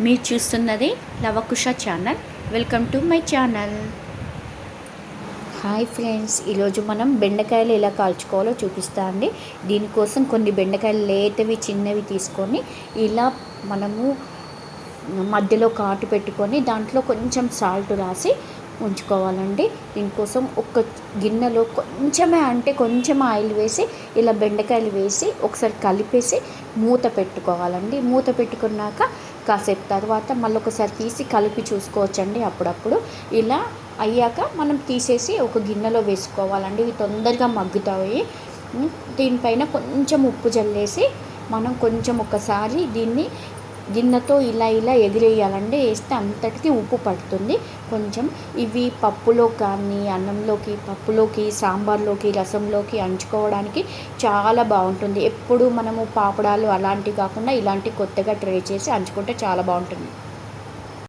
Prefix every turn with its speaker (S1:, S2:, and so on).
S1: మీరు చూస్తున్నది Lavakusha channel. Welcome to my channel. Hi friends, ఈరోజు మనం బెండకాయలు ఎలా కాల్చుకోవాలో చూపిస్తా అండి. దీనికోసం కొన్ని బెండకాయలు లేతవి చిన్నవి తీసుకొని ఇలా మనము మధ్యలో కాటు పెట్టుకొని దాంట్లో కొంచెం సాల్ట్ రాసి ఉంచుకోవాలండి. దీనికోసం ఒక గిన్నెలో కొంచెం ఆయిల్ వేసి ఇలా బెండకాయలు వేసి ఒకసారి కలిపేసి మూత పెట్టుకోవాలండి. మూత పెట్టుకున్నాక కాసేపు తర్వాత మళ్ళీ ఒకసారి తీసి కలిపి చూసుకోవచ్చండి. అప్పుడప్పుడు ఇలా అయ్యాక మనం తీసేసి ఒక గిన్నెలో వేసుకోవాలండి. ఇవి తొందరగా మగ్గుతాయి. దీనిపైన కొంచెం ఉప్పు జల్లేసి మనం కొంచెం ఒకసారి దీన్ని గిన్నెతో ఇలా ఎగిరేయాలండి. వేస్తే అంతటికి ఉప్పు పడుతుంది. కొంచెం ఇవి పప్పులో కానీ అన్నంలోకి, పప్పులోకి, సాంబార్లోకి, రసంలోకి అంచుకోవడానికి చాలా బాగుంటుంది. ఎప్పుడు మనము పాపడాలు అలాంటివి కాకుండా ఇలాంటి కొత్తగా ట్రై చేసి అంచుకుంటే చాలా బాగుంటుంది.